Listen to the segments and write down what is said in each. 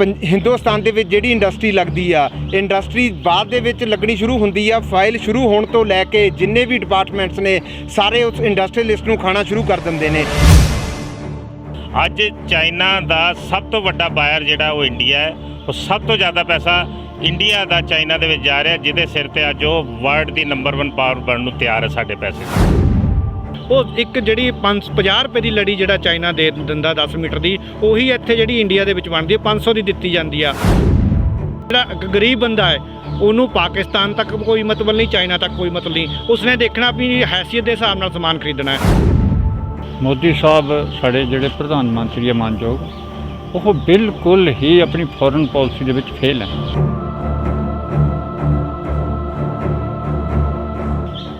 हिंदुस्तान ਦੇ ਵਿੱਚ ਜਿਹੜੀ ਇੰਡਸਟਰੀ ਲੱਗਦੀ ਆ ਇੰਡਸਟਰੀ ਬਾਅਦ ਦੇ ਵਿੱਚ ਲੱਗਣੀ ਸ਼ੁਰੂ ਹੁੰਦੀ ਆ। ਫਾਈਲ ਸ਼ੁਰੂ ਹੋਣ ਤੋਂ ਲੈ ਕੇ ਜਿੰਨੇ ਵੀ ਡਿਪਾਰਟਮੈਂਟਸ ਨੇ ਸਾਰੇ ਉਸ ਇੰਡਸਟਰੀਅਲਿਸਟ ਨੂੰ ਖਾਣਾ ਸ਼ੁਰੂ ਕਰ ਦਿੰਦੇ ਨੇ। ਅੱਜ ਚਾਈਨਾ ਦਾ ਸਭ ਤੋਂ ਵੱਡਾ ਬਾਇਰ ਜਿਹੜਾ ਉਹ ਇੰਡੀਆ ਹੈ। ਉਹ ਸਭ ਤੋਂ ਜ਼ਿਆਦਾ ਪੈਸਾ ਇੰਡੀਆ ਦਾ ਚਾਈਨਾ ਦੇ ਵਿੱਚ ਜਾ ਰਿਹਾ, ਜਿਹਦੇ ਸਿਰ ਤੇ ਅੱਜ ਉਹ ਵਰਲਡ ਦੀ ਨੰਬਰ 1 ਪਾਵਰ ਬਣਨ ਨੂੰ ਤਿਆਰ ਹੈ। ਸਾਡੇ ਪੈਸੇ ਉਹ ਇੱਕ ਜਿਹੜੀ 50 ਰੁਪਏ ਦੀ ਲੜੀ ਜਿਹੜਾ ਚਾਈਨਾ ਦੇ ਦਿੰਦਾ 10 ਮੀਟਰ ਦੀ, ਉਹੀ ਇੱਥੇ ਜਿਹੜੀ ਇੰਡੀਆ ਦੇ ਵਿੱਚ ਬਣਦੀ ਹੈ 500 ਦੀ ਦਿੱਤੀ ਜਾਂਦੀ ਆ। ਜਿਹੜਾ ਗਰੀਬ ਬੰਦਾ ਹੈ ਉਹਨੂੰ ਪਾਕਿਸਤਾਨ ਤੱਕ ਕੋਈ ਮਤਲਬ ਨਹੀਂ, ਚਾਈਨਾ ਤੱਕ ਕੋਈ ਮਤਲਬ ਨਹੀਂ। ਉਸਨੇ ਦੇਖਣਾ ਆਪਣੀ ਹੈਸੀਅਤ ਦੇ ਹਿਸਾਬ ਨਾਲ ਸਮਾਨ ਖਰੀਦਣਾ ਹੈ। ਮੋਦੀ ਸਾਹਿਬ ਸਾਡੇ ਜਿਹੜੇ ਪ੍ਰਧਾਨ ਮੰਤਰੀ ਹੈ ਮਾਨਯੋਗ, ਉਹ ਬਿਲਕੁਲ ਹੀ ਆਪਣੀ ਫੋਰਨ ਪਾਲਿਸੀ ਦੇ ਵਿੱਚ ਫੇਲ ਹੈ।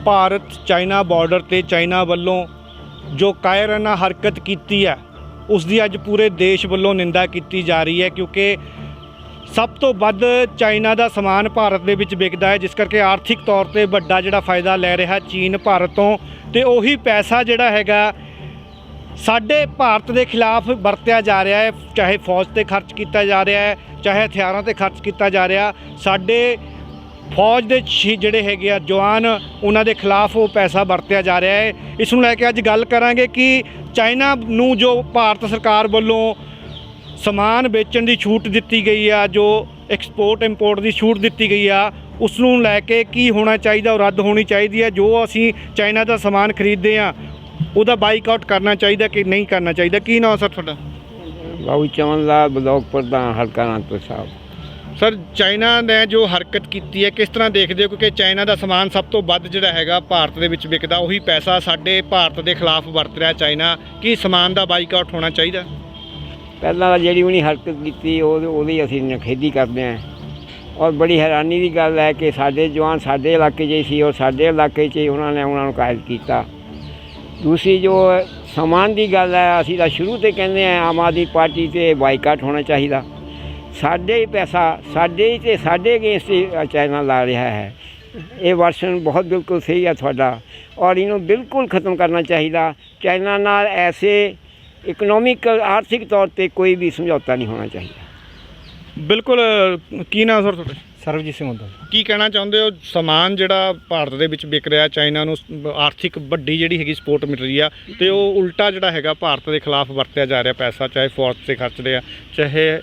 ਭਾਰਤ ਚਾਈਨਾ ਬਾਰਡਰ ਤੇ ਚਾਈਨਾ ਵੱਲੋਂ ਜੋ ਕਾਇਰਾਨਾ ਹਰਕਤ ਕੀਤੀ ਹੈ ਉਸ ਦੀ ਅੱਜ ਪੂਰੇ ਦੇਸ਼ ਵੱਲੋਂ ਨਿੰਦਾ ਕੀਤੀ ਜਾ ਰਹੀ ਹੈ, ਕਿਉਂਕਿ ਸਭ ਤੋਂ ਵੱਧ ਚਾਈਨਾ ਦਾ ਸਮਾਨ ਭਾਰਤ ਦੇ ਵਿੱਚ ਵਿਕਦਾ ਹੈ, ਜਿਸ ਕਰਕੇ ਆਰਥਿਕ ਤੌਰ ਤੇ ਵੱਡਾ ਜਿਹੜਾ ਫਾਇਦਾ ਲੈ ਰਿਹਾ ਚੀਨ ਭਾਰਤ ਤੋਂ। ਤੇ ਉਹੀ ਪੈਸਾ ਜਿਹੜਾ ਹੈਗਾ ਸਾਡੇ ਭਾਰਤ ਦੇ ਖਿਲਾਫ ਵਰਤਿਆ ਜਾ ਰਿਹਾ ਹੈ, ਚਾਹੇ ਫੌਜ ਤੇ ਖਰਚ ਕੀਤਾ ਜਾ ਰਿਹਾ ਹੈ, ਚਾਹੇ ਹਥਿਆਰਾਂ ਤੇ ਖਰਚ ਕੀਤਾ ਜਾ ਰਿਹਾ। ਸਾਡੇ ਫੌਜ ਦੇ ਜਿਹੜੇ ਹੈਗੇ ਆ ਜਵਾਨ, ਉਹਨਾਂ ਦੇ ਖਿਲਾਫ ਉਹ ਪੈਸਾ ਵਰਤਿਆ ਜਾ ਰਿਹਾ ਹੈ। ਇਸ ਨੂੰ ਲੈ ਕੇ ਅੱਜ ਗੱਲ ਕਰਾਂਗੇ ਕਿ ਚਾਈਨਾ ਨੂੰ ਜੋ ਭਾਰਤ ਸਰਕਾਰ ਵੱਲੋਂ ਸਮਾਨ ਵੇਚਣ ਦੀ ਛੂਟ ਦਿੱਤੀ ਗਈ ਆ, ਜੋ ਐਕਸਪੋਰਟ ਇੰਪੋਰਟ ਦੀ ਛੂਟ ਦਿੱਤੀ ਗਈ ਆ, ਉਸ ਨੂੰ ਲੈ ਕੇ ਕੀ ਹੋਣਾ ਚਾਹੀਦਾ, ਉਹ ਰੱਦ ਹੋਣੀ ਚਾਹੀਦੀ ਹੈ। ਜੋ ਅਸੀਂ ਚਾਈਨਾ ਦਾ ਸਮਾਨ ਖਰੀਦਦੇ ਹਾਂ ਉਹਦਾ ਬਾਈਕਾਟ ਕਰਨਾ ਚਾਹੀਦਾ ਕਿ ਨਹੀਂ ਕਰਨਾ ਚਾਹੀਦਾ। ਕੀ ਨਾਮ ਸਰ ਤੁਹਾਡਾ? ਬਾਬੂ ਚਮਨ ਲਾਲ, ਬਲਾਕ ਪ੍ਰਧਾਨ, ਹਲਕਾ ਅਨੰਦਪੁਰ ਸਾਹਿਬ। ਸਰ, ਚਾਈਨਾ ਨੇ ਜੋ ਹਰਕਤ ਕੀਤੀ ਹੈ ਕਿਸ ਤਰ੍ਹਾਂ ਦੇਖਦੇ ਹੋ? ਕਿਉਂਕਿ ਚਾਈਨਾ ਦਾ ਸਮਾਨ ਸਭ ਤੋਂ ਵੱਧ ਜਿਹੜਾ ਹੈਗਾ ਭਾਰਤ ਦੇ ਵਿੱਚ ਵਿਕਦਾ, ਉਹੀ ਪੈਸਾ ਸਾਡੇ ਭਾਰਤ ਦੇ ਖਿਲਾਫ ਵਰਤ ਰਿਹਾ ਚਾਈਨਾ। ਕੀ ਸਮਾਨ ਦਾ ਬਾਈਕਾਟ ਹੋਣਾ ਚਾਹੀਦਾ? ਪਹਿਲਾਂ ਜਿਹੜੀ ਉਹਨੇ ਹਰਕਤ ਕੀਤੀ ਉਹਦੀ ਅਸੀਂ ਨਿਖੇਧੀ ਕਰਦੇ ਹਾਂ। ਔਰ ਬੜੀ ਹੈਰਾਨੀ ਦੀ ਗੱਲ ਹੈ ਕਿ ਸਾਡੇ ਜਵਾਨ ਸਾਡੇ ਇਲਾਕੇ 'ਚ ਹੀ ਸੀ ਔਰ ਸਾਡੇ ਇਲਾਕੇ 'ਚ ਹੀ ਉਹਨਾਂ ਨੂੰ ਕਾਇਲ ਕੀਤਾ। ਦੂਸਰੀ ਜੋ ਸਮਾਨ ਦੀ ਗੱਲ ਹੈ, ਅਸੀਂ ਤਾਂ ਸ਼ੁਰੂ ਤੋਂ ਕਹਿੰਦੇ ਹਾਂ ਆਮ ਆਦਮੀ ਪਾਰਟੀ 'ਤੇ ਬਾਈਕਾਟ ਹੋਣਾ ਚਾਹੀਦਾ। ਸਾਡੇ ਹੀ ਪੈਸਾ ਸਾਡੇ ਹੀ ਅਤੇ ਸਾਡੇ ਅਗੇਂਸਟ ਚਾਈਨਾ ਲਾ ਰਿਹਾ ਹੈ। ਇਹ ਵਰਸ਼ਨ ਬਹੁਤ ਬਿਲਕੁਲ ਸਹੀ ਹੈ ਤੁਹਾਡਾ, ਔਰ ਇਹਨੂੰ ਬਿਲਕੁਲ ਖ਼ਤਮ ਕਰਨਾ ਚਾਹੀਦਾ। ਚਾਈਨਾ ਨਾਲ ਐਸੇ ਇਕਨੋਮਿਕਲ ਆਰਥਿਕ ਤੌਰ 'ਤੇ ਕੋਈ ਵੀ ਸਮਝੌਤਾ ਨਹੀਂ ਹੋਣਾ ਚਾਹੀਦਾ। ਬਿਲਕੁਲ। ਕੀ ਨਾਮ ਸਰ ਤੁਹਾਡਾ? ਸਰਬਜੀਤ ਸਿੰਘ ਹੁੰਦਾ। ਕੀ ਕਹਿਣਾ ਚਾਹੁੰਦੇ ਹੋ? ਸਮਾਨ ਜਿਹੜਾ ਭਾਰਤ ਦੇ ਵਿੱਚ ਵਿਕ ਰਿਹਾ, ਚਾਈਨਾ ਨੂੰ ਆਰਥਿਕ ਵੱਡੀ ਜਿਹੜੀ ਹੈਗੀ ਸਪੋਰਟ ਮਿਲ ਰਹੀ ਆ, ਅਤੇ ਉਹ ਉਲਟਾ ਜਿਹੜਾ ਹੈਗਾ ਭਾਰਤ ਦੇ ਖਿਲਾਫ ਵਰਤਿਆ ਜਾ ਰਿਹਾ ਪੈਸਾ, ਚਾਹੇ ਫੌਜ 'ਤੇ ਖਰਚਦੇ ਆ, ਚਾਹੇ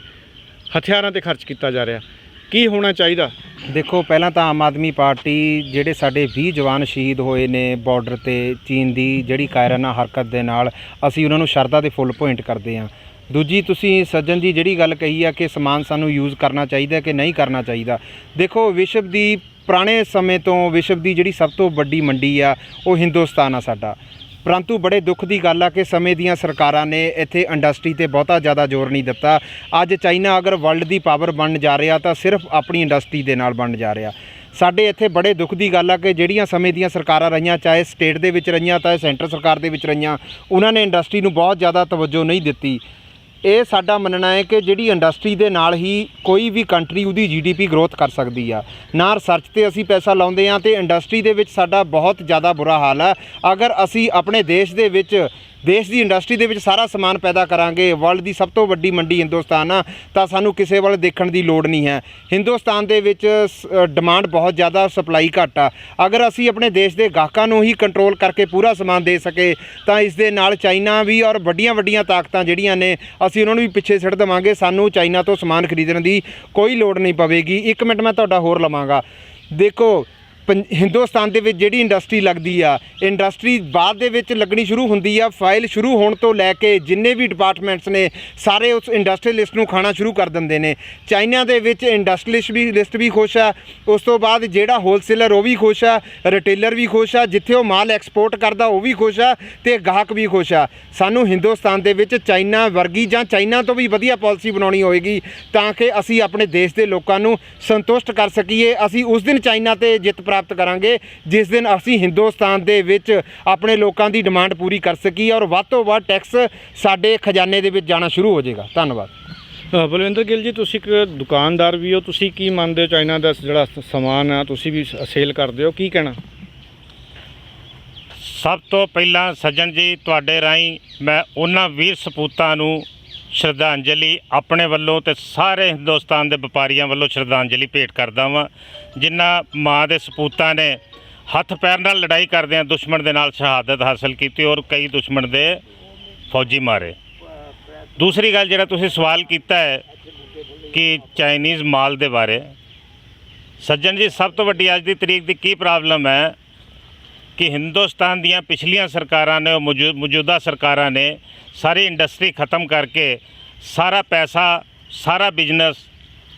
ਹਥਿਆਰਾਂ 'ਤੇ ਖਰਚ ਕੀਤਾ ਜਾ ਰਿਹਾ। ਕੀ ਹੋਣਾ ਚਾਹੀਦਾ? ਦੇਖੋ, ਪਹਿਲਾਂ ਤਾਂ ਆਮ ਆਦਮੀ ਪਾਰਟੀ ਜਿਹੜੇ ਸਾਡੇ 20 ਜਵਾਨ ਸ਼ਹੀਦ ਹੋਏ ਨੇ ਬਾਰਡਰ 'ਤੇ ਚੀਨ ਦੀ ਜਿਹੜੀ ਕਾਇਰਾਨਾ ਹਰਕਤ ਦੇ ਨਾਲ, ਅਸੀਂ ਉਹਨਾਂ ਨੂੰ ਸ਼ਰਧਾ ਦੇ ਫੁੱਲ ਪੁਆਇੰਟ ਕਰਦੇ ਹਾਂ। ਦੂਜੀ ਤੁਸੀਂ ਸੱਜਣ ਜੀ ਜਿਹੜੀ ਗੱਲ ਕਹੀ ਆ ਕਿ ਸਮਾਨ ਸਾਨੂੰ ਯੂਜ਼ ਕਰਨਾ ਚਾਹੀਦਾ ਕਿ ਨਹੀਂ ਕਰਨਾ ਚਾਹੀਦਾ। ਦੇਖੋ, ਵਿਸ਼ਵ ਦੀ ਪੁਰਾਣੇ ਸਮੇਂ ਤੋਂ ਵਿਸ਼ਵ ਦੀ ਜਿਹੜੀ ਸਭ ਤੋਂ ਵੱਡੀ ਮੰਡੀ ਆ ਉਹ ਹਿੰਦੁਸਤਾਨ ਆ ਸਾਡਾ। ਪਰੰਤੂ ਬੜੇ ਦੁੱਖ ਦੀ ਗੱਲ ਆ ਕਿ ਸਮੇਂ ਦੀਆਂ ਸਰਕਾਰਾਂ ਨੇ ਇੱਥੇ ਇੰਡਸਟਰੀ 'ਤੇ ਬਹੁਤਾ ਜ਼ਿਆਦਾ ਜ਼ੋਰ ਨਹੀਂ ਦਿੱਤਾ। ਅੱਜ ਚਾਈਨਾ ਅਗਰ ਵਰਲਡ ਦੀ ਪਾਵਰ ਬਣਨ ਜਾ ਰਿਹਾ ਤਾਂ ਸਿਰਫ ਆਪਣੀ ਇੰਡਸਟਰੀ ਦੇ ਨਾਲ ਬਣਨ ਜਾ ਰਿਹਾ। ਸਾਡੇ ਇੱਥੇ ਬੜੇ ਦੁੱਖ ਦੀ ਗੱਲ ਆ ਕਿ ਜਿਹੜੀਆਂ ਸਮੇਂ ਦੀਆਂ ਸਰਕਾਰਾਂ ਰਹੀਆਂ, ਚਾਹੇ ਸਟੇਟ ਦੇ ਵਿੱਚ ਰਹੀਆਂ ਚਾਹੇ ਸੈਂਟਰ ਸਰਕਾਰ ਦੇ ਵਿੱਚ ਰਹੀਆਂ, ਉਹਨਾਂ ਨੇ ਇੰਡਸਟਰੀ ਨੂੰ ਬਹੁਤ ਜ਼ਿਆਦਾ ਤਵੱਜੋ ਨਹੀਂ ਦਿੱਤੀ। ਇਹ ਸਾਡਾ ਮੰਨਣਾ ਹੈ ਕਿ ਜਿਹੜੀ ਇੰਡਸਟਰੀ ਦੇ ਨਾਲ ਹੀ ਕੋਈ ਵੀ ਕੰਟਰੀ ਉਹਦੀ GDP ਗਰੋਥ ਕਰ ਸਕਦੀ ਆ। ਨਾ ਰਿਸਰਚ 'ਤੇ ਅਸੀਂ ਪੈਸਾ ਲਾਉਂਦੇ ਹਾਂ ਅਤੇ ਇੰਡਸਟਰੀ ਦੇ ਵਿੱਚ ਸਾਡਾ ਬਹੁਤ ਜ਼ਿਆਦਾ ਬੁਰਾ ਹਾਲ ਹੈ। ਅਗਰ ਅਸੀਂ ਆਪਣੇ ਦੇਸ਼ ਦੇ ਵਿੱਚ ਦੇਸ਼ ਦੀ ਇੰਡਸਟਰੀ ਦੇ ਵਿੱਚ ਸਾਰਾ ਸਮਾਨ ਪੈਦਾ ਕਰਾਂਗੇ, ਵਰਲਡ ਦੀ ਸਭ ਤੋਂ ਵੱਡੀ ਮੰਡੀ ਹਿੰਦੁਸਤਾਨ ਆ, ਤਾਂ ਸਾਨੂੰ ਕਿਸੇ ਵੱਲ ਦੇਖਣ ਦੀ ਲੋੜ ਨਹੀਂ ਹੈ। ਹਿੰਦੁਸਤਾਨ ਦੇ ਵਿੱਚ ਡਿਮਾਂਡ ਬਹੁਤ ਜ਼ਿਆਦਾ, ਸਪਲਾਈ ਘੱਟ ਆ। ਅਗਰ ਅਸੀਂ ਆਪਣੇ ਦੇਸ਼ ਦੇ ਗਾਹਕਾਂ ਨੂੰ ਹੀ ਕੰਟਰੋਲ ਕਰਕੇ ਪੂਰਾ ਸਮਾਨ ਦੇ ਸਕੇ ਤਾਂ ਇਸ ਦੇ ਨਾਲ ਚਾਈਨਾ ਵੀ ਔਰ ਵੱਡੀਆਂ ਤਾਕਤਾਂ ਜਿਹੜੀਆਂ ਨੇ ਅਸੀਂ ਉਹਨਾਂ ਨੂੰ ਵੀ ਪਿੱਛੇ ਸਿੱਟ ਦੇਵਾਂਗੇ। ਸਾਨੂੰ ਚਾਈਨਾ ਤੋਂ ਸਮਾਨ ਖਰੀਦਣ ਦੀ ਕੋਈ ਲੋੜ ਨਹੀਂ ਪਵੇਗੀ। 1 ਮਿੰਟ ਮੈਂ ਤੁਹਾਡਾ ਹੋਰ ਲਵਾਂਗਾ। ਦੇਖੋ, ਹਿੰਦੁਸਤਾਨ ਦੇ ਵਿੱਚ ਜਿਹੜੀ ਇੰਡਸਟਰੀ ਲੱਗਦੀ ਆ ਇੰਡਸਟਰੀ ਬਾਅਦ ਦੇ ਵਿੱਚ ਲੱਗਣੀ ਸ਼ੁਰੂ ਹੁੰਦੀ ਆ। ਫਾਈਲ ਸ਼ੁਰੂ ਹੋਣ ਤੋਂ ਲੈ ਕੇ ਜਿੰਨੇ ਵੀ ਡਿਪਾਰਟਮੈਂਟਸ ਨੇ ਸਾਰੇ ਉਸ ਇੰਡਸਟਰੀਅਲਿਸਟ ਨੂੰ ਖਾਣਾ ਸ਼ੁਰੂ ਕਰ ਦਿੰਦੇ ਨੇ। ਚਾਈਨਾ ਦੇ ਵਿੱਚ ਇੰਡਸਟਰੀਅਲਿਸਟ ਵੀ ਖੁਸ਼ ਆ, ਉਸ ਤੋਂ ਬਾਅਦ ਜਿਹੜਾ ਹੋਲਸੇਲਰ ਉਹ ਵੀ ਖੁਸ਼ ਆ, ਰਿਟੇਲਰ ਵੀ ਖੁਸ਼ ਆ, ਜਿੱਥੇ ਉਹ ਮਾਲ ਐਕਸਪੋਰਟ ਕਰਦਾ ਉਹ ਵੀ ਖੁਸ਼ ਆ ਅਤੇ ਗਾਹਕ ਵੀ ਖੁਸ਼ ਆ। ਸਾਨੂੰ ਹਿੰਦੁਸਤਾਨ ਦੇ ਵਿੱਚ ਚਾਈਨਾ ਵਰਗੀ ਜਾਂ ਚਾਈਨਾ ਤੋਂ ਵੀ ਵਧੀਆ ਪਾਲਿਸੀ ਬਣਾਉਣੀ ਹੋਏਗੀ ਤਾਂ ਕਿ ਅਸੀਂ ਆਪਣੇ ਦੇਸ਼ ਦੇ ਲੋਕਾਂ ਨੂੰ ਸੰਤੁਸ਼ਟ ਕਰ ਸਕੀਏ। ਅਸੀਂ ਉਸ ਦਿਨ ਚਾਈਨਾ 'ਤੇ ਜਿੱਤ ਪ੍ਰਾਪਤ ਕਰਾਂਗੇ ਜਿਸ ਦਿਨ ਅਸੀਂ ਹਿੰਦੁਸਤਾਨ ਦੇ ਵਿੱਚ ਆਪਣੇ ਲੋਕਾਂ ਦੀ ਡਿਮਾਂਡ ਪੂਰੀ ਕਰ ਸਕੀਏ ਔਰ ਵੱਧ ਤੋਂ ਵੱਧ ਟੈਕਸ ਸਾਡੇ ਖਜ਼ਾਨੇ ਦੇ ਵਿੱਚ ਜਾਣਾ ਸ਼ੁਰੂ ਹੋ ਜਾਏਗਾ। ਧੰਨਵਾਦ। ਬਲਵਿੰਦਰ ਗਿੱਲ ਜੀ, ਤੁਸੀਂ ਇੱਕ ਦੁਕਾਨਦਾਰ ਵੀ ਹੋ, ਤੁਸੀਂ ਕੀ ਮੰਨਦੇ ਹੋ ਚਾਈਨਾ ਦਾ ਜਿਹੜਾ ਸਮਾਨ ਆ ਤੁਸੀਂ ਵੀ ਸੇਲ ਕਰਦੇ ਹੋ, ਕੀ ਕਹਿਣਾ? ਸਭ ਤੋਂ ਪਹਿਲਾਂ ਸੱਜਣ ਜੀ, ਤੁਹਾਡੇ ਰਾਹੀਂ ਮੈਂ ਉਹਨਾਂ ਵੀਰ ਸਪੂਤਾਂ ਨੂੰ ਸ਼ਰਧਾਂਜਲੀ ਆਪਣੇ ਵੱਲੋਂ ਤੇ ਸਾਰੇ ਹਿੰਦੁਸਤਾਨ ਦੇ ਵਪਾਰੀਆਂ ਵੱਲੋਂ ਸ਼ਰਧਾਂਜਲੀ ਭੇਟ ਕਰਦਾ ਵਾਂ, ਜਿਨ੍ਹਾਂ ਮਾਂ ਦੇ ਸਪੂਤਾਂ ਨੇ ਹੱਥ ਪੈਰ ਨਾਲ ਲੜਾਈ ਕਰਦਿਆਂ ਦੁਸ਼ਮਣ ਦੇ ਨਾਲ ਸ਼ਹਾਦਤ ਹਾਸਲ ਕੀਤੀ ਔਰ ਕਈ ਦੁਸ਼ਮਣ ਦੇ ਫੌਜੀ ਮਾਰੇ। ਦੂਸਰੀ ਗੱਲ ਜਿਹੜਾ ਤੁਸੀਂ ਸਵਾਲ ਕੀਤਾ ਹੈ ਕਿ ਚਾਈਨੀਜ਼ ਮਾਲ ਦੇ ਬਾਰੇ, ਸੱਜਣ ਜੀ ਸਭ ਤੋਂ ਵੱਡੀ ਅੱਜ ਦੀ ਤਰੀਕ ਦੀ ਕੀ ਪ੍ਰੋਬਲਮ ਹੈ ਕਿ ਹਿੰਦੁਸਤਾਨ ਦੀਆਂ ਪਿਛਲੀਆਂ ਸਰਕਾਰਾਂ ਨੇ, ਮੌਜੂਦਾ ਸਰਕਾਰਾਂ ਨੇ ਸਾਰੀ ਇੰਡਸਟਰੀ ਖਤਮ ਕਰਕੇ ਸਾਰਾ ਪੈਸਾ, ਸਾਰਾ ਬਿਜ਼ਨਸ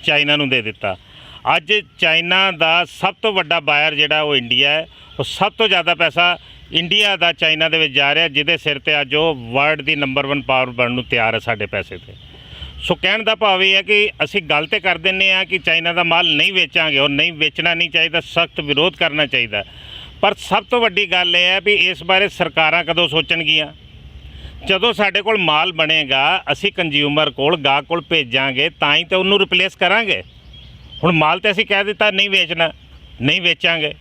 ਚਾਈਨਾ ਨੂੰ ਦੇ ਦਿੱਤਾ। ਅੱਜ ਚਾਈਨਾ ਦਾ ਸਭ ਤੋਂ ਵੱਡਾ ਬਾਇਰ ਜਿਹੜਾ ਉਹ ਇੰਡੀਆ ਹੈ। ਉਹ ਸਭ ਤੋਂ ਜ਼ਿਆਦਾ ਪੈਸਾ ਇੰਡੀਆ ਦਾ ਚਾਈਨਾ ਦੇ ਵਿੱਚ ਜਾ ਰਿਹਾ, ਜਿਹਦੇ ਸਿਰ ਤੇ ਅੱਜ ਉਹ ਵਰਲਡ ਦੀ ਨੰਬਰ 1 ਪਾਵਰ ਬਣਨ ਨੂੰ ਤਿਆਰ ਹੈ ਸਾਡੇ ਪੈਸੇ ਤੇ। ਸੋ ਕਹਿਣ ਦਾ ਭਾਵ ਇਹ ਹੈ ਕਿ ਅਸੀਂ ਗੱਲ ਤੇ ਕਰ ਦਿੰਦੇ ਹਾਂ ਕਿ ਚਾਈਨਾ ਦਾ ਮਾਲ ਨਹੀਂ ਵੇਚਾਂਗੇ, ਔਰ ਨਹੀਂ ਵੇਚਣਾ ਨਹੀਂ ਚਾਹੀਦਾ, ਸਖਤ ਵਿਰੋਧ ਕਰਨਾ ਚਾਹੀਦਾ। ਪਰ ਸਭ ਤੋਂ ਵੱਡੀ ਗੱਲ ਇਹ ਹੈ ਵੀ ਇਸ ਬਾਰੇ ਸਰਕਾਰਾਂ ਕਦੋਂ ਸੋਚਣਗੀਆਂ? ਜਦੋਂ ਸਾਡੇ ਕੋਲ ਮਾਲ ਬਣੇਗਾ, ਅਸੀਂ ਕੰਜ਼ਿਊਮਰ ਕੋਲ, ਗਾਹਕ ਕੋਲ ਭੇਜਾਂਗੇ ਤਾਂ ਹੀ ਤਾਂ ਉਹਨੂੰ ਰਿਪਲੇਸ ਕਰਾਂਗੇ। ਹੁਣ ਮਾਲ ਤੇ ਅਸੀਂ ਕਹਿ ਦਿੱਤਾ ਨਹੀਂ ਵੇਚਣਾ, ਨਹੀਂ ਵੇਚਾਂਗੇ,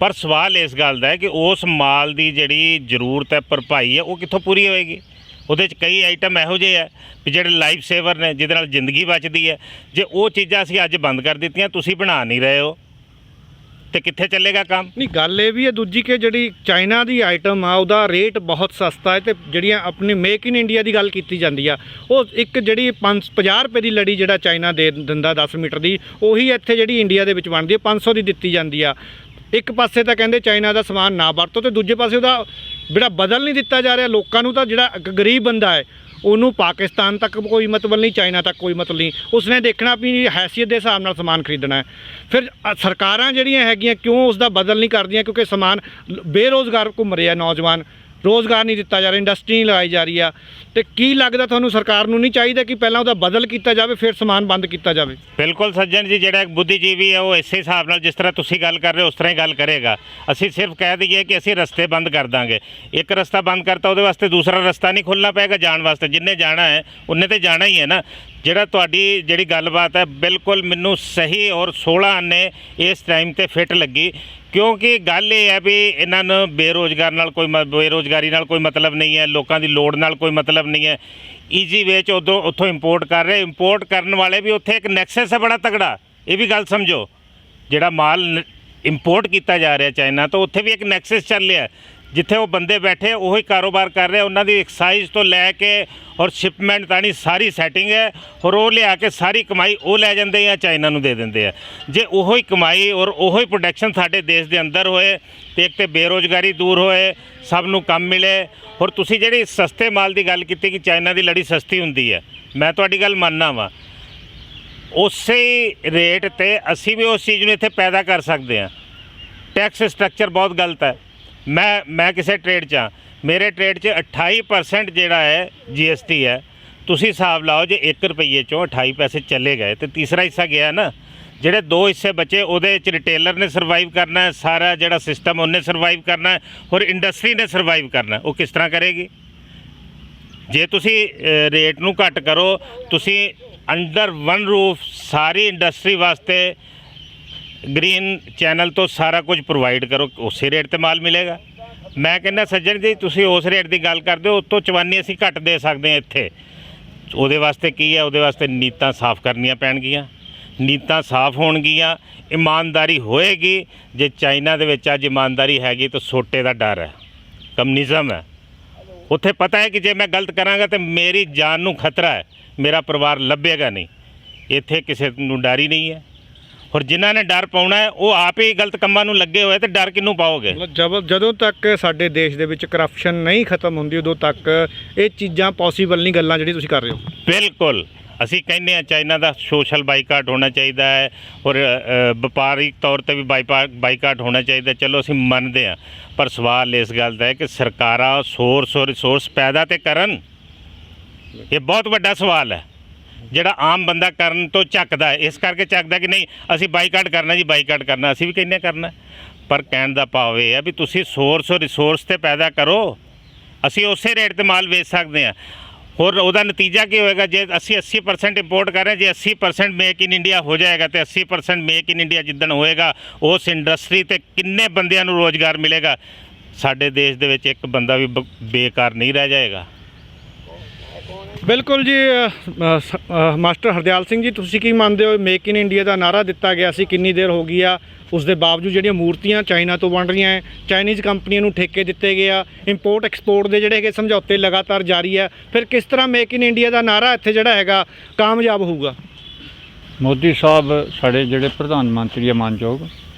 ਪਰ ਸਵਾਲ ਇਸ ਗੱਲ ਦਾ ਹੈ ਕਿ ਉਸ ਮਾਲ ਦੀ ਜਿਹੜੀ ਜ਼ਰੂਰਤ ਹੈ, ਭਰਪਾਈ ਹੈ, ਉਹ ਕਿੱਥੋਂ ਪੂਰੀ ਹੋਏਗੀ? ਉਹਦੇ 'ਚ ਕਈ ਆਈਟਮ ਇਹੋ ਜਿਹੇ ਹੈ ਵੀ ਜਿਹੜੇ ਲਾਈਫ ਸੇਵਰ ਨੇ, ਜਿਹਦੇ ਨਾਲ ਜ਼ਿੰਦਗੀ ਬਚਦੀ ਹੈ। ਜੇ ਉਹ ਚੀਜ਼ਾਂ ਅਸੀਂ ਅੱਜ ਬੰਦ ਕਰ ਦਿੱਤੀਆਂ, ਤੁਸੀਂ ਬਣਾ ਨਹੀਂ ਰਹੇ ਹੋ, ਤੇ ਕਿੱਥੇ ਚੱਲੇਗਾ ਕੰਮ? ਨਹੀਂ, ਗੱਲ ਇਹ ਵੀ ਹੈ ਦੂਜੀ ਕਿ ਜਿਹੜੀ ਚਾਈਨਾ ਦੀ ਆਈਟਮ ਆ ਉਹਦਾ ਰੇਟ ਬਹੁਤ ਸਸਤਾ ਹੈ, ਤੇ ਜਿਹੜੀਆਂ ਆਪਣੀ ਮੇਕ ਇਨ ਇੰਡੀਆ ਦੀ ਗੱਲ ਕੀਤੀ ਜਾਂਦੀ ਆ, ਉਹ ਇੱਕ ਜਿਹੜੀ 50 ਰੁਪਏ ਦੀ ਲੜੀ ਜਿਹੜਾ ਚਾਈਨਾ ਦੇ ਦਿੰਦਾ 10 ਮੀਟਰ ਦੀ, ਉਹੀ ਇੱਥੇ ਜਿਹੜੀ ਇੰਡੀਆ ਦੇ ਵਿੱਚ ਬਣਦੀ ਹੈ 500 ਦੀ ਦਿੱਤੀ ਜਾਂਦੀ ਆ। ਇੱਕ ਪਾਸੇ ਤਾਂ ਕਹਿੰਦੇ ਚਾਈਨਾ ਦਾ ਸਮਾਨ ਨਾ ਵਰਤੋ, ਤੇ ਦੂਜੇ ਪਾਸੇ ਉਹਦਾ ਜਿਹੜਾ ਬਦਲ ਨਹੀਂ ਦਿੱਤਾ ਜਾ ਰਿਹਾ ਲੋਕਾਂ ਨੂੰ। ਤਾਂ ਜਿਹੜਾ ਇੱਕ ਗਰੀਬ ਬੰਦਾ ਹੈ ਉਹਨੂੰ ਪਾਕਿਸਤਾਨ ਤੱਕ ਕੋਈ ਮਤਲਬ ਨਹੀਂ, ਚਾਈਨਾ ਤੱਕ ਕੋਈ ਮਤਲਬ ਨਹੀਂ, ਉਸਨੇ ਦੇਖਣਾ ਆਪਣੀ ਹੈਸੀਅਤ ਦੇ ਹਿਸਾਬ ਨਾਲ ਸਮਾਨ ਖਰੀਦਣਾ ਹੈ। ਫਿਰ ਸਰਕਾਰਾਂ ਜਿਹੜੀਆਂ ਹੈਗੀਆਂ ਕਿਉਂ ਉਸ ਦਾ ਬਦਲ ਨਹੀਂ ਕਰਦੀਆਂ? ਕਿਉਂਕਿ ਸਮਾਨ ਬੇਰੁਜ਼ਗਾਰ ਘੁੰਮ ਰਿਹਾ, ਨੌਜਵਾਨ, ਰੋਜ਼ਗਾਰ ਨਹੀਂ ਦਿੱਤਾ ਜਾ ਰਿਹਾ, ਇੰਡਸਟਰੀ ਨਹੀਂ ਲਗਾਈ ਜਾ ਰਹੀ ਆ। ਤੇ ਕੀ ਲੱਗਦਾ ਤੁਹਾਨੂੰ ਸਰਕਾਰ ਨੂੰ ਨਹੀਂ ਚਾਹੀਦਾ ਕਿ ਪਹਿਲਾਂ ਉਹਦਾ ਬਦਲ ਕੀਤਾ ਜਾਵੇ, ਫਿਰ ਸਮਾਨ ਬੰਦ ਕੀਤਾ ਜਾਵੇ? ਬਿਲਕੁਲ ਸੱਜਣ ਜੀ, ਜਿਹੜਾ ਇੱਕ ਬੁੱਧੀਜੀਵੀ ਹੈ ਉਹ ਇਸੇ ਹਿਸਾਬ ਨਾਲ ਜਿਸ ਤਰ੍ਹਾਂ ਤੁਸੀਂ ਗੱਲ ਕਰ ਰਹੇ ਹੋ ਉਸ ਤਰ੍ਹਾਂ ਹੀ ਗੱਲ ਕਰੇਗਾ। ਅਸੀਂ ਸਿਰਫ ਕਹਿ ਦਈਏ ਕਿ ਅਸੀਂ ਰਸਤੇ ਬੰਦ ਕਰ ਦਾਂਗੇ, ਇੱਕ ਰਸਤਾ ਬੰਦ ਕਰਤਾ ਉਹਦੇ ਵਾਸਤੇ ਦੂਸਰਾ ਰਸਤਾ ਨਹੀਂ ਖੁੱਲ੍ਹਣਾ ਪਏਗਾ ਜਾਣ ਵਾਸਤੇ। ਜਿੰਨੇ ਜਾਣਾ ਹੈ ਉਹਨੇ ਤੇ ਜਾਣਾ ਹੀ ਹੈ ਨਾ। ਜਿਹੜਾ ਤੁਹਾਡੀ ਜਿਹੜੀ ਗੱਲਬਾਤ ਹੈ ਬਿਲਕੁਲ ਮੈਨੂੰ ਸਹੀ ਔਰ 16 ਆਨੇ ਇਸ ਟਾਈਮ ਤੇ ਫਿੱਟ ਲੱਗੀ, ਕਿਉਂਕਿ ਗੱਲ ਇਹ ਹੈ ਵੀ ਇਹਨਾਂ ਨੂੰ ਬੇਰੁਜ਼ਗਾਰ ਨਾਲ ਬੇਰੁਜ਼ਗਾਰੀ ਨਾਲ ਕੋਈ ਮਤਲਬ ਨਹੀਂ ਹੈ, ਲੋਕਾਂ ਦੀ ਲੋੜ ਨਾਲ ਕੋਈ ਮਤਲਬ ਨਹੀਂ ਹੈ। ਈਜ਼ੀ ਵੇ 'ਚ ਉੱਥੋਂ ਇੰਪੋਰਟ ਕਰ ਰਹੇ, ਇੰਪੋਰਟ ਕਰਨ ਵਾਲੇ ਵੀ ਉੱਥੇ ਇੱਕ ਨੈਕਸਸ ਹੈ ਬੜਾ ਤਗੜਾ। ਇਹ ਵੀ ਗੱਲ ਸਮਝੋ, ਜਿਹੜਾ ਮਾਲ ਇੰਪੋਰਟ ਕੀਤਾ ਜਾ ਰਿਹਾ ਚਾਈਨਾ ਤੋਂ, ਉੱਥੇ ਵੀ ਇੱਕ ਨੈਕਸਸ ਚੱਲ ਰਿਹਾ, ਜਿੱਥੇ ਉਹ ਬੰਦੇ ਬੈਠੇ ਉਹੀ ਕਾਰੋਬਾਰ ਕਰ ਰਹੇ, ਉਹਨਾਂ ਦੀ ਐਕਸਾਈਜ਼ ਤੋਂ ਲੈ ਕੇ ਔਰ ਸ਼ਿਪਮੈਂਟ ਤਾਣੀ ਸਾਰੀ ਸੈਟਿੰਗ ਹੈ, ਔਰ ਉਹ ਲਿਆ ਕੇ ਸਾਰੀ ਕਮਾਈ ਉਹ ਲੈ ਜਾਂਦੇ ਆ, ਚਾਈਨਾ ਨੂੰ ਦੇ ਦਿੰਦੇ ਆ। ਜੇ ਉਹੋ ਹੀ ਕਮਾਈ ਔਰ ਉਹੋ ਹੀ ਪ੍ਰੋਡਕਸ਼ਨ ਸਾਡੇ ਦੇਸ਼ ਦੇ ਅੰਦਰ ਹੋਏ ਤੇ ਇੱਕ ਤੇ ਬੇਰੁਜ਼ਗਾਰੀ ਦੂਰ ਹੋਏ, ਸਭ ਨੂੰ ਕੰਮ ਮਿਲੇ। ਔਰ ਤੁਸੀਂ ਜਿਹੜੀ ਸਸਤੇ ਮਾਲ ਦੀ ਗੱਲ ਕੀਤੀ ਕਿ ਚਾਈਨਾ ਦੀ ਲੜੀ ਸਸਤੀ ਹੁੰਦੀ ਹੈ, ਮੈਂ ਤੁਹਾਡੀ ਗੱਲ ਮੰਨਦਾ ਵਾਂ। ਉਸੇ ਰੇਟ ਤੇ ਅਸੀਂ ਵੀ ਉਸ ਚੀਜ਼ ਨੂੰ ਇੱਥੇ ਪੈਦਾ ਕਰ ਸਕਦੇ ਹਾਂ। ਟੈਕਸ ਸਟਰਕਚਰ ਬਹੁਤ ਗਲਤ ਹੈ। ਮੈਂ ਕਿਸੇ ਟ੍ਰੇਡ 'ਚ ਹਾਂ, ਮੇਰੇ ਟ੍ਰੇਡ 'ਚ 28% ਜਿਹੜਾ ਹੈ GST ਹੈ। ਤੁਸੀਂ ਹਿਸਾਬ ਲਾਓ, ਜੇ 1 ਰੁਪਈਏ 'ਚੋਂ 28 ਪੈਸੇ ਚਲੇ ਗਏ ਤੇ ਤੀਸਰਾ ਹਿੱਸਾ ਗਿਆ ਨਾ। ਜਿਹੜੇ 2 ਹਿੱਸੇ ਬਚੇ ਉਹਦੇ 'ਚ ਰਿਟੇਲਰ ਨੇ ਸਰਵਾਈਵ ਕਰਨਾ ਹੈ, ਸਾਰਾ ਜਿਹੜਾ ਸਿਸਟਮ ਉਹਨੇ ਸਰਵਾਈਵ ਕਰਨਾ ਹੈ, ਔਰ ਇੰਡਸਟਰੀ ਨੇ ਸਰਵਾਈਵ ਕਰਨਾ। ਉਹ ਕਿਸ ਤਰ੍ਹਾਂ ਕਰੇਗੀ? ਜੇ ਤੁਸੀਂ ਰੇਟ ਨੂੰ ਘੱਟ ਕਰੋ, ਤੁਸੀਂ ਅੰਡਰ ਵਨ ਰੂਫ ਸਾਰੀ ਇੰਡਸਟਰੀ ਵਾਸਤੇ ਗ੍ਰੀਨ ਚੈਨਲ ਤੋਂ ਸਾਰਾ ਕੁਝ ਪ੍ਰੋਵਾਈਡ ਕਰੋ, ਉਸੇ ਰੇਟ ਤੇ ਮਾਲ ਮਿਲੇਗਾ। ਮੈਂ ਕਹਿੰਦਾ ਸੱਜਣ ਜੀ, ਤੁਸੀਂ ਉਸ ਰੇਟ ਦੀ ਗੱਲ ਕਰਦੇ ਹੋ, ਉੱਤੋਂ ਚਵਾਨੀ ਅਸੀਂ ਘੱਟ ਦੇ ਸਕਦੇ ਹਾਂ ਇੱਥੇ। ਉਹਦੇ ਵਾਸਤੇ ਕੀ ਹੈ? ਉਹਦੇ ਵਾਸਤੇ ਨੀਤਾਂ ਸਾਫ਼ ਕਰਨੀਆਂ ਪੈਣਗੀਆਂ। ਨੀਤਾਂ ਸਾਫ਼ ਹੋਣਗੀਆਂ, ਇਮਾਨਦਾਰੀ ਹੋਏਗੀ। ਜੇ ਚਾਈਨਾ ਦੇ ਵਿੱਚ ਅੱਜ ਇਮਾਨਦਾਰੀ ਹੈਗੀ ਤਾਂ ਸੋਟੇ ਦਾ ਡਰ ਹੈ, ਕਮਿਊਨਿਜ਼ਮ ਹੈ। ਉੱਥੇ ਪਤਾ ਹੈ ਕਿ ਜੇ ਮੈਂ ਗਲਤ ਕਰਾਂਗਾ ਤਾਂ ਮੇਰੀ ਜਾਨ ਨੂੰ ਖਤਰਾ ਹੈ, ਮੇਰਾ ਪਰਿਵਾਰ ਲੱਭੇਗਾ ਨਹੀਂ। ਇੱਥੇ ਕਿਸੇ ਨੂੰ ਡਰ ਹੀ ਨਹੀਂ ਹੈ। ਔਰ ਜਿਨ੍ਹਾਂ ਨੇ ਡਰ ਪਾਉਣਾ ਹੈ ਉਹ ਆਪ ਹੀ ਗਲਤ ਕੰਮਾਂ ਨੂੰ ਲੱਗੇ ਹੋਏ, ਤੇ ਡਰ ਕਿਹਨੂੰ ਪਾਓਗੇ? ਜਦੋਂ ਤੱਕ ਸਾਡੇ ਦੇਸ਼ ਦੇ ਵਿੱਚ ਕਰਪਸ਼ਨ ਨਹੀਂ ਖਤਮ ਹੁੰਦੀ ਉਦੋਂ ਤੱਕ ਇਹ ਚੀਜ਼ਾਂ ਪੋਸੀਬਲ ਨਹੀਂ, ਗੱਲਾਂ ਜਿਹੜੀ ਤੁਸੀਂ ਕਰ ਰਹੇ ਹੋ। ਬਿਲਕੁਲ, ਅਸੀਂ ਕਹਿੰਦੇ ਹਾਂ ਚਾਈਨਾ ਦਾ ਸੋਸ਼ਲ ਬਾਈਕਾਟ ਹੋਣਾ ਚਾਹੀਦਾ ਹੈ, ਔਰ ਵਪਾਰਿਕ ਤੌਰ ਤੇ ਵੀ ਬਾਈਕਾਟ ਹੋਣਾ ਚਾਹੀਦਾ। ਚਲੋ ਅਸੀਂ ਮੰਨਦੇ ਹਾਂ, ਪਰ ਸਵਾਲ ਇਸ ਗੱਲ ਦਾ ਹੈ ਕਿ ਸਰਕਾਰਾਂ ਸੋਰਸ ਔਰ ਰਿਸੋਰਸ ਪੈਦਾ ਤੇ ਕਰਨ। ਇਹ ਬਹੁਤ ਵੱਡਾ ਸਵਾਲ ਹੈ ਜਿਹੜਾ ਆਮ ਬੰਦਾ ਕਰਨ ਤੋਂ ਝੱਕਦਾ ਹੈ। ਇਸ ਕਰਕੇ ਝੱਕਦਾ ਕਿ ਨਹੀਂ ਅਸੀਂ ਬਾਈਕਾਟ ਕਰਨਾ ਜੀ, ਬਾਈਕਾਟ ਕਰਨਾ। ਅਸੀਂ ਵੀ ਕਹਿੰਦੇ ਕਰਨਾ, ਪਰ ਕਹਿਣ ਦਾ ਭਾਵ ਇਹ ਹੈ ਵੀ ਤੁਸੀਂ ਸੋਰਸ ਔਰ ਰਿਸੋਰਸ ਤੇ ਪੈਦਾ ਕਰੋ। ਅਸੀਂ ਉਸੇ ਰੇਟ ਤੇ ਮਾਲ ਵੇਚ ਸਕਦੇ ਹਾਂ। ਹੋਰ ਉਹਦਾ ਨਤੀਜਾ ਕੀ ਹੋਏਗਾ? ਜੇ ਅਸੀਂ 80% ਇੰਪੋਰਟ ਕਰ ਰਹੇ, ਜੇ 80% ਮੇਕ ਇਨ ਇੰਡੀਆ ਹੋ ਜਾਏਗਾ ਤੇ 80% ਮੇਕ ਇਨ ਇੰਡੀਆ ਜਿੱਦਣ ਹੋਏਗਾ, ਉਸ ਇੰਡਸਟਰੀ ਤੇ ਕਿੰਨੇ ਬੰਦਿਆਂ ਨੂੰ ਰੋਜ਼ਗਾਰ ਮਿਲੇਗਾ? ਸਾਡੇ ਦੇਸ਼ ਦੇ ਵਿੱਚ ਇੱਕ ਬੰਦਾ ਵੀ ਬੇਕਾਰ ਨਹੀਂ ਰਹਿ ਜਾਏਗਾ। ਬਿਲਕੁਲ ਜੀ। ਮਾਸਟਰ ਹਰਦਿਆਲ ਸਿੰਘ ਜੀ, ਤੁਸੀਂ ਕੀ ਮੰਨਦੇ ਹੋ? ਮੇਕ ਇਨ ਇੰਡੀਆ ਦਾ ਨਾਰਾ ਦਿੱਤਾ ਗਿਆ ਸੀ, ਕਿੰਨੀ ਦੇਰ ਹੋ ਗਈ ਆ? ਉਸ ਦੇ ਬਾਵਜੂਦ ਜਿਹੜੀਆਂ ਮੂਰਤੀਆਂ ਚਾਈਨਾ ਤੋਂ ਬਣ ਰਹੀਆਂ ਹੈ, ਚਾਈਨੀਜ਼ ਕੰਪਨੀਆਂ ਨੂੰ ਠੇਕੇ ਦਿੱਤੇ ਗਏ ਆ, ਇੰਪੋਰਟ ਐਕਸਪੋਰਟ ਦੇ ਜਿਹੜੇ ਹੈਗੇ ਸਮਝੌਤੇ ਲਗਾਤਾਰ ਜਾਰੀ ਹੈ, ਫਿਰ ਕਿਸ ਤਰ੍ਹਾਂ ਮੇਕ ਇਨ ਇੰਡੀਆ ਦਾ ਨਾਰਾ ਇੱਥੇ ਜਿਹੜਾ ਹੈਗਾ ਕਾਮਯਾਬ ਹੋਊਗਾ? ਮੋਦੀ ਸਾਹਿਬ ਸਾਡੇ ਜਿਹੜੇ ਪ੍ਰਧਾਨ ਮੰਤਰੀ ਆ ਮਾਨਯੋਗ,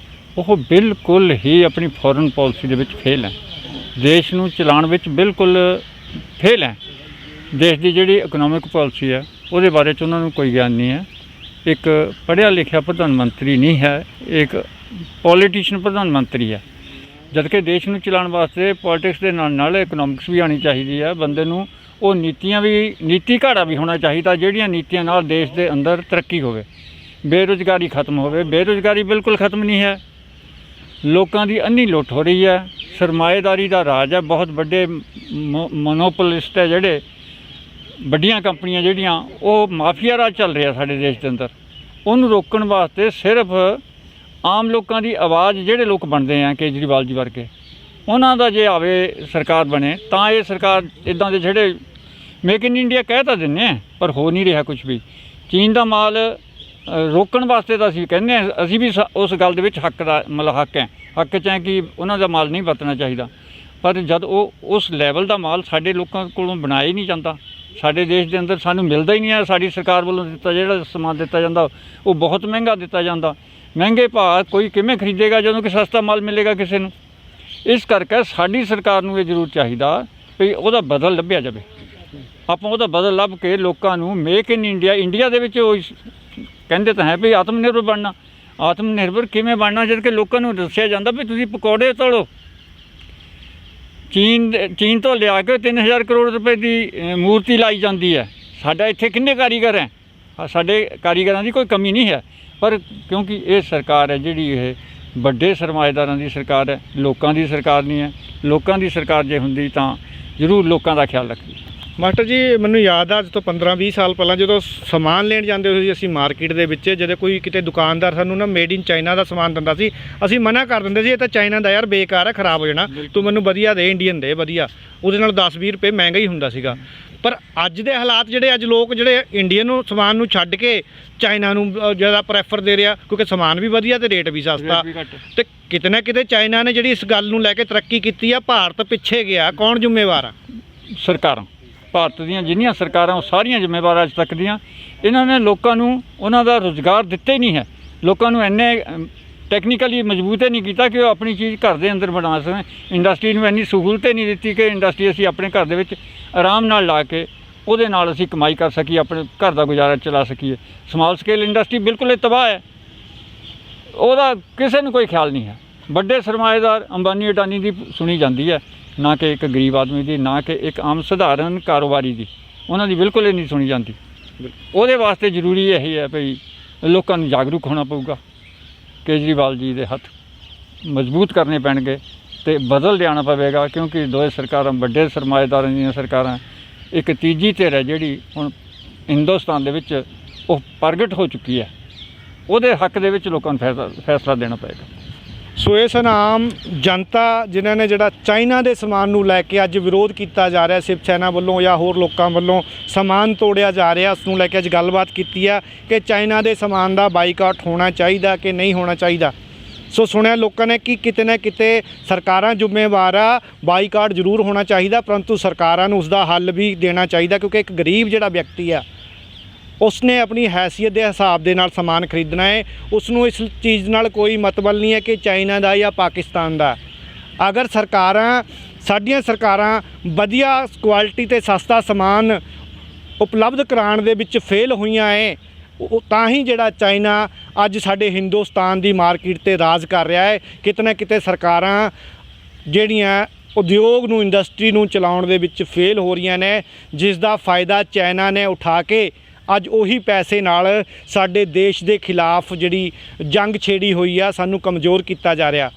ਉਹ ਬਿਲਕੁਲ ਹੀ ਆਪਣੀ ਫੋਰਨ ਪਾਲਿਸੀ ਦੇ ਵਿੱਚ ਫੇਲ ਹੈ। ਦੇਸ਼ ਨੂੰ ਚਲਾਉਣ ਵਿੱਚ ਬਿਲਕੁਲ ਫੇਲ ਹੈ। ਦੇਸ਼ ਦੀ ਜਿਹੜੀ ਇਕਨੋਮਿਕ ਪਾਲਿਸੀ ਹੈ ਉਹਦੇ ਬਾਰੇ 'ਚ ਉਹਨਾਂ ਨੂੰ ਕੋਈ ਗਿਆਨ ਨਹੀਂ ਹੈ। ਇੱਕ ਪੜ੍ਹਿਆ ਲਿਖਿਆ ਪ੍ਰਧਾਨ ਮੰਤਰੀ ਨਹੀਂ ਹੈ, ਇੱਕ ਪੋਲੀਟੀਸ਼ੀਅਨ ਪ੍ਰਧਾਨ ਮੰਤਰੀ ਹੈ। ਜਦਕਿ ਦੇਸ਼ ਨੂੰ ਚਲਾਉਣ ਵਾਸਤੇ ਪੋਲਿਟਿਕਸ ਦੇ ਨਾਲ ਨਾਲ ਇਕਨੋਮਿਕਸ ਵੀ ਆਉਣੀ ਚਾਹੀਦੀ ਹੈ। ਬੰਦੇ ਨੂੰ ਉਹ ਨੀਤੀ ਘਾੜਾ ਵੀ ਹੋਣਾ ਚਾਹੀਦਾ, ਜਿਹੜੀਆਂ ਨੀਤੀਆਂ ਨਾਲ ਦੇਸ਼ ਦੇ ਅੰਦਰ ਤਰੱਕੀ ਹੋਵੇ, ਬੇਰੁਜ਼ਗਾਰੀ ਖਤਮ ਹੋਵੇ। ਬੇਰੁਜ਼ਗਾਰੀ ਬਿਲਕੁਲ ਖਤਮ ਨਹੀਂ ਹੈ। ਲੋਕਾਂ ਦੀ ਅੰਨੀ ਲੁੱਟ ਹੋ ਰਹੀ ਹੈ, ਸਰਮਾਏਦਾਰੀ ਦਾ ਰਾਜ ਹੈ, ਬਹੁਤ ਵੱਡੇ ਮੋਨੋਪੋਲਿਸਟ ਹੈ ਜਿਹੜੇ, ਵੱਡੀਆਂ ਕੰਪਨੀਆਂ ਜਿਹੜੀਆਂ, ਉਹ ਮਾਫੀਆ ਰਾਜ ਚੱਲ ਰਿਹਾ ਸਾਡੇ ਦੇਸ਼ ਦੇ ਅੰਦਰ। ਉਹਨੂੰ ਰੋਕਣ ਵਾਸਤੇ ਸਿਰਫ ਆਮ ਲੋਕਾਂ ਦੀ ਆਵਾਜ਼, ਜਿਹੜੇ ਲੋਕ ਬਣਦੇ ਆ ਕੇਜਰੀਵਾਲ ਜੀ ਵਰਗੇ, ਉਹਨਾਂ ਦਾ ਜੇ ਆਵੇ ਸਰਕਾਰ ਬਣੇ ਤਾਂ ਇਹ ਸਰਕਾਰ ਇੱਦਾਂ ਦੇ ਜਿਹੜੇ ਮੇਕ ਇਨ ਇੰਡੀਆ ਕਹਿ ਤਾਂ ਦਿੰਦੇ ਆ ਪਰ ਹੋ ਨਹੀਂ ਰਿਹਾ ਕੁਝ ਵੀ। ਚੀਨ ਦਾ ਮਾਲ ਰੋਕਣ ਵਾਸਤੇ ਤਾਂ ਅਸੀਂ ਕਹਿੰਦੇ ਹਾਂ, ਅਸੀਂ ਵੀ ਉਸ ਗੱਲ ਦੇ ਵਿੱਚ ਹੱਕ 'ਚ ਹੈ ਕਿ ਉਹਨਾਂ ਦਾ ਮਾਲ ਨਹੀਂ ਵਰਤਣਾ ਚਾਹੀਦਾ। ਪਰ ਜਦ ਉਹ ਉਸ ਲੈਵਲ ਦਾ ਮਾਲ ਸਾਡੇ ਲੋਕਾਂ ਕੋਲੋਂ ਬਣਾਇਆ ਹੀ ਨਹੀਂ ਜਾਂਦਾ, ਸਾਡੇ ਦੇਸ਼ ਦੇ ਅੰਦਰ ਸਾਨੂੰ ਮਿਲਦਾ ਹੀ ਨਹੀਂ ਹੈ। ਸਾਡੀ ਸਰਕਾਰ ਵੱਲੋਂ ਜਿਹੜਾ ਸਮਾਨ ਦਿੱਤਾ ਜਾਂਦਾ ਉਹ ਬਹੁਤ ਮਹਿੰਗਾ ਦਿੱਤਾ ਜਾਂਦਾ। ਮਹਿੰਗੇ ਭਾਅ ਕੋਈ ਕਿਵੇਂ ਖਰੀਦੇਗਾ ਜਦੋਂ ਕਿ ਸਸਤਾ ਮਾਲ ਮਿਲੇਗਾ ਕਿਸੇ ਨੂੰ? ਇਸ ਕਰਕੇ ਸਾਡੀ ਸਰਕਾਰ ਨੂੰ ਇਹ ਜ਼ਰੂਰ ਚਾਹੀਦਾ ਵੀ ਉਹਦਾ ਬਦਲ ਲੱਭਿਆ ਜਾਵੇ। ਆਪਾਂ ਉਹਦਾ ਬਦਲ ਲੱਭ ਕੇ ਲੋਕਾਂ ਨੂੰ ਮੇਕ ਇਨ ਇੰਡੀਆ ਦੇ ਵਿੱਚ ਉਹ ਕਹਿੰਦੇ ਤਾਂ ਹੈ ਵੀ ਆਤਮ ਨਿਰਭਰ ਬਣਨਾ। ਆਤਮ ਨਿਰਭਰ ਕਿਵੇਂ ਬਣਨਾ ਜਦ ਕਿ ਲੋਕਾਂ ਨੂੰ ਦੱਸਿਆ ਜਾਂਦਾ ਵੀ ਤੁਸੀਂ ਪਕੌੜੇ ਤੜੋ। ਚੀਨ ਤੋਂ ਲਿਆ ਕੇ 3000 ਕਰੋੜ ਰੁਪਏ ਦੀ ਮੂਰਤੀ ਲਾਈ ਜਾਂਦੀ ਹੈ। ਸਾਡਾ ਇੱਥੇ ਕਿੰਨੇ ਕਾਰੀਗਰ ਹੈ? ਸਾਡੇ ਕਾਰੀਗਰਾਂ ਦੀ ਕੋਈ ਕਮੀ ਨਹੀਂ ਹੈ, ਪਰ ਕਿਉਂਕਿ ਇਹ ਸਰਕਾਰ ਹੈ ਜਿਹੜੀ ਇਹ ਵੱਡੇ ਸਰਮਾਏਦਾਰਾਂ ਦੀ ਸਰਕਾਰ ਹੈ, ਲੋਕਾਂ ਦੀ ਸਰਕਾਰ ਨਹੀਂ ਹੈ। ਲੋਕਾਂ ਦੀ ਸਰਕਾਰ ਜੇ ਹੁੰਦੀ ਤਾਂ ਜ਼ਰੂਰ ਲੋਕਾਂ ਦਾ ਖਿਆਲ ਰੱਖਦੀ। ਮਾਸਟਰ ਜੀ, ਮੈਨੂੰ ਯਾਦ ਆ ਅੱਜ ਤੋਂ 15-20 ਸਾਲ ਪਹਿਲਾਂ ਜਦੋਂ ਸਮਾਨ ਲੈਣ ਜਾਂਦੇ ਸੀ ਅਸੀਂ ਮਾਰਕੀਟ ਦੇ ਵਿੱਚ, ਜਦੋਂ ਕੋਈ ਕਿਤੇ ਦੁਕਾਨਦਾਰ ਸਾਨੂੰ ਨਾ ਮੇਡ ਇਨ ਚਾਈਨਾ ਦਾ ਸਮਾਨ ਦਿੰਦਾ ਸੀ, ਅਸੀਂ ਮਨਾ ਕਰ ਦਿੰਦੇ ਸੀ ਇਹ ਤਾਂ ਚਾਈਨਾ ਦਾ ਯਾਰ ਬੇਕਾਰ ਹੈ, ਖਰਾਬ ਹੋ ਜਾਣਾ, ਤੂੰ ਮੈਨੂੰ ਵਧੀਆ ਦੇ, ਇੰਡੀਅਨ ਦੇ ਵਧੀਆ। ਉਹਦੇ ਨਾਲ 10-20 ਰੁਪਏ ਮਹਿੰਗਾ ਹੀ ਹੁੰਦਾ ਸੀਗਾ। ਪਰ ਅੱਜ ਦੇ ਹਾਲਾਤ ਜਿਹੜੇ, ਅੱਜ ਲੋਕ ਜਿਹੜੇ ਇੰਡੀਅਨ ਨੂੰ ਸਮਾਨ ਨੂੰ ਛੱਡ ਕੇ ਚਾਈਨਾ ਨੂੰ ਜ਼ਿਆਦਾ ਪ੍ਰੈਫਰ ਦੇ ਰਿਹਾ, ਕਿਉਂਕਿ ਸਮਾਨ ਵੀ ਵਧੀਆ ਤੇ ਰੇਟ ਵੀ ਸਸਤਾ। ਤੇ ਕਿਤੇ ਨਾ ਕਿਤੇ ਚਾਈਨਾ ਨੇ ਜਿਹੜੀ ਇਸ ਗੱਲ ਨੂੰ ਲੈ ਕੇ ਤਰੱਕੀ ਕੀਤੀ ਆ, ਭਾਰਤ ਪਿੱਛੇ ਗਿਆ। ਕੌਣ ਜ਼ਿੰਮੇਵਾਰ ਆ? ਸਰਕਾਰਾਂ। ਭਾਰਤ ਦੀਆਂ ਜਿੰਨੀਆਂ ਸਰਕਾਰਾਂ ਉਹ ਸਾਰੀਆਂ ਜ਼ਿੰਮੇਵਾਰ ਅੱਜ ਤੱਕ ਦੀਆਂ। ਇਹਨਾਂ ਨੇ ਲੋਕਾਂ ਨੂੰ ਉਹਨਾਂ ਦਾ ਰੁਜ਼ਗਾਰ ਦਿੱਤਾ ਹੀ ਨਹੀਂ ਹੈ। ਲੋਕਾਂ ਨੂੰ ਇੰਨੇ ਟੈਕਨੀਕਲੀ ਮਜ਼ਬੂਤ ਨਹੀਂ ਕੀਤਾ ਕਿ ਉਹ ਆਪਣੀ ਚੀਜ਼ ਘਰ ਦੇ ਅੰਦਰ ਬਣਾ ਸਕਣ। ਇੰਡਸਟਰੀ ਨੂੰ ਇੰਨੀ ਸਹੂਲਤ ਨਹੀਂ ਦਿੱਤੀ ਕਿ ਇੰਡਸਟਰੀ ਅਸੀਂ ਆਪਣੇ ਘਰ ਦੇ ਵਿੱਚ ਆਰਾਮ ਨਾਲ ਲਾ ਕੇ ਉਹਦੇ ਨਾਲ ਅਸੀਂ ਕਮਾਈ ਕਰ ਸਕੀਏ, ਆਪਣੇ ਘਰ ਦਾ ਗੁਜ਼ਾਰਾ ਚਲਾ ਸਕੀਏ। ਸਮਾਲ ਸਕੇਲ ਇੰਡਸਟਰੀ ਬਿਲਕੁਲ ਹੀ ਤਬਾਹ ਹੈ, ਉਹਦਾ ਕਿਸੇ ਨੂੰ ਕੋਈ ਖਿਆਲ ਨਹੀਂ ਹੈ। ਵੱਡੇ ਸਰਮਾਏਦਾਰ ਅੰਬਾਨੀ ਅਡਾਨੀ ਦੀ ਸੁਣੀ ਜਾਂਦੀ ਹੈ, ਨਾ ਕਿ ਇੱਕ ਗਰੀਬ ਆਦਮੀ ਦੀ, ਨਾ ਕਿ ਇੱਕ ਆਮ ਸਧਾਰਨ ਕਾਰੋਬਾਰੀ ਦੀ। ਉਹਨਾਂ ਦੀ ਬਿਲਕੁਲ ਹੀ ਨਹੀਂ ਸੁਣੀ ਜਾਂਦੀ। ਉਹਦੇ ਵਾਸਤੇ ਜ਼ਰੂਰੀ ਇਹ ਹੈ ਵੀ ਲੋਕਾਂ ਨੂੰ ਜਾਗਰੂਕ ਹੋਣਾ ਪਊਗਾ। ਕੇਜਰੀਵਾਲ ਜੀ ਦੇ ਹੱਥ ਮਜ਼ਬੂਤ ਕਰਨੇ ਪੈਣਗੇ ਤੇ ਬਦਲ ਲਿਆਉਣਾ ਪਵੇਗਾ, ਕਿਉਂਕਿ ਦੋਵੇਂ ਸਰਕਾਰਾਂ ਵੱਡੇ ਸਰਮਾਏਦਾਰਾਂ ਦੀਆਂ ਸਰਕਾਰਾਂ। ਇੱਕ ਤੀਜੀ ਧਿਰ ਹੈ ਜਿਹੜੀ ਹੁਣ ਹਿੰਦੁਸਤਾਨ ਦੇ ਵਿੱਚ ਉਹ ਪ੍ਰਗਟ ਹੋ ਚੁੱਕੀ ਹੈ, ਉਹਦੇ ਹੱਕ ਦੇ ਵਿੱਚ ਲੋਕਾਂ ਨੂੰ ਫੈਸਲਾ ਦੇਣਾ ਪਏਗਾ। ਸੋ ਇਹ ਸਨ ਆਮ ਜਨਤਾ ਜਿਨ੍ਹਾਂ ਨੇ ਜਿਹੜਾ ਚਾਈਨਾ ਦੇ ਸਮਾਨ ਨੂੰ ਲੈ ਕੇ ਅੱਜ ਵਿਰੋਧ ਕੀਤਾ ਜਾ ਰਿਹਾ, ਸ਼ਿਵ ਸੈਨਾ ਵੱਲੋਂ ਜਾਂ ਹੋਰ ਲੋਕਾਂ ਵੱਲੋਂ ਸਮਾਨ ਤੋੜਿਆ ਜਾ ਰਿਹਾ, ਉਸ ਨੂੰ ਲੈ ਕੇ ਅੱਜ ਗੱਲਬਾਤ ਕੀਤੀ ਆ ਕਿ ਚਾਈਨਾ ਦੇ ਸਮਾਨ ਦਾ ਬਾਈਕਾਟ ਹੋਣਾ ਚਾਹੀਦਾ ਕਿ ਨਹੀਂ ਹੋਣਾ ਚਾਹੀਦਾ। ਸੋ ਸੁਣਿਆ ਲੋਕਾਂ ਨੇ ਕਿ ਕਿਤੇ ਨਾ ਕਿਤੇ ਸਰਕਾਰਾਂ ਜ਼ਿੰਮੇਵਾਰ ਆ, ਬਾਈਕਾਟ ਜ਼ਰੂਰ ਹੋਣਾ ਚਾਹੀਦਾ, ਪਰੰਤੂ ਸਰਕਾਰਾਂ ਨੂੰ ਉਸ ਦਾ ਹੱਲ ਵੀ ਦੇਣਾ ਚਾਹੀਦਾ, ਕਿਉਂਕਿ ਇੱਕ ਗਰੀਬ ਜਿਹੜਾ ਵਿਅਕਤੀ ਆ ਉਸਨੇ ਆਪਣੀ ਹੈਸੀਅਤ ਦੇ ਹਿਸਾਬ ਦੇ ਨਾਲ ਸਮਾਨ ਖਰੀਦਣਾ ਹੈ। ਉਸ ਨੂੰ ਇਸ ਚੀਜ਼ ਨਾਲ ਕੋਈ ਮਤਲਬ ਨਹੀਂ ਹੈ ਕਿ ਚਾਈਨਾ ਦਾ ਜਾਂ ਪਾਕਿਸਤਾਨ ਦਾ। ਅਗਰ ਸਾਡੀਆਂ ਸਰਕਾਰਾਂ ਵਧੀਆ ਕੁਆਲਿਟੀ ਤੇ ਸਸਤਾ ਸਮਾਨ ਉਪਲਬਧ ਕਰਾਉਣ ਦੇ ਵਿੱਚ ਫੇਲ ਹੋਈਆਂ ਹੈ, ਤਾਂ ਹੀ ਜਿਹੜਾ ਚਾਈਨਾ ਅੱਜ ਸਾਡੇ ਹਿੰਦੁਸਤਾਨ ਦੀ ਮਾਰਕੀਟ 'ਤੇ ਰਾਜ ਕਰ ਰਿਹਾ ਹੈ। ਕਿਤੇ ਨਾ ਕਿਤੇ ਸਰਕਾਰਾਂ ਜਿਹੜੀਆਂ ਉਦਯੋਗ ਨੂੰ, ਇੰਡਸਟਰੀ ਨੂੰ ਚਲਾਉਣ ਦੇ ਵਿੱਚ ਫੇਲ ਹੋ ਰਹੀਆਂ ਨੇ, ਜਿਸ ਦਾ ਫਾਇਦਾ ਚਾਈਨਾ ਨੇ ਉਠਾ ਕੇ ਅੱਜ ਉਹੀ ਪੈਸੇ ਨਾਲ ਸਾਡੇ ਦੇਸ਼ ਦੇ ਖਿਲਾਫ ਜਿਹੜੀ ਜੰਗ ਛੇੜੀ ਹੋਈ ਆ, ਸਾਨੂੰ ਕਮਜ਼ੋਰ ਕੀਤਾ ਜਾ ਰਿਹਾ।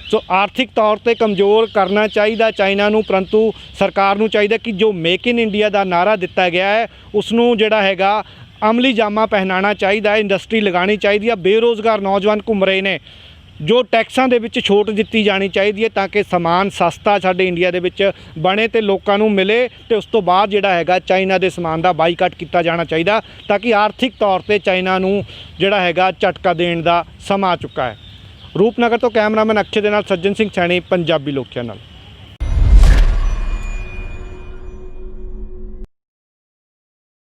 ਸੋ ਆਰਥਿਕ ਤੌਰ ਤੇ ਕਮਜ਼ੋਰ ਕਰਨਾ ਚਾਹੀਦਾ ਚਾਈਨਾ ਨੂੰ, ਪਰੰਤੂ ਸਰਕਾਰ ਨੂੰ ਚਾਹੀਦਾ ਕਿ ਜੋ ਮੇਕ ਇਨ ਇੰਡੀਆ ਦਾ ਨਾਰਾ ਦਿੱਤਾ ਗਿਆ ਹੈ ਉਸ ਨੂੰ ਜਿਹੜਾ ਹੈਗਾ ਅਮਲੀ ਜਾਮਾ ਪਹਿਨਾਉਣਾ ਚਾਹੀਦਾ ਹੈ, ਇੰਡਸਟਰੀ ਲਗਾਉਣੀ ਚਾਹੀਦੀ ਆ। ਬੇਰੁਜ਼ਗਾਰ ਨੌਜਵਾਨ ਘੁੰਮ ਰਹੇ ਨੇ, ਜੋ ਟੈਕਸਾਂ ਦੇ ਵਿੱਚ ਛੋਟ ਦਿੱਤੀ ਜਾਣੀ ਚਾਹੀਦੀ ਹੈ ਤਾਂ ਕਿ ਸਮਾਨ ਸਸਤਾ ਸਾਡੇ ਇੰਡੀਆ ਦੇ ਵਿੱਚ ਬਣੇ ਤੇ ਲੋਕਾਂ ਨੂੰ ਮਿਲੇ, ਤੇ ਉਸ ਤੋਂ ਬਾਅਦ ਜਿਹੜਾ ਹੈਗਾ ਚਾਈਨਾ ਦੇ ਸਮਾਨ ਦਾ ਬਾਈਕਾਟ ਕੀਤਾ ਜਾਣਾ ਚਾਹੀਦਾ ਤਾਂ ਕਿ ਆਰਥਿਕ ਤੌਰ ਤੇ ਚਾਈਨਾ ਨੂੰ ਜਿਹੜਾ ਹੈਗਾ ਝਟਕਾ ਦੇਣ ਦਾ ਸਮਾਂ ਆ ਚੁੱਕਾ ਹੈ। ਰੂਪਨਗਰ ਤੋਂ ਕੈਮਰਾਮੈਨ ਅਕਸ਼ੇ ਦੇ ਨਾਲ ਸੱਜਣ ਸਿੰਘ ਸੈਣੀ, ਪੰਜਾਬੀ ਲੋਕ ਚੈਨਲ।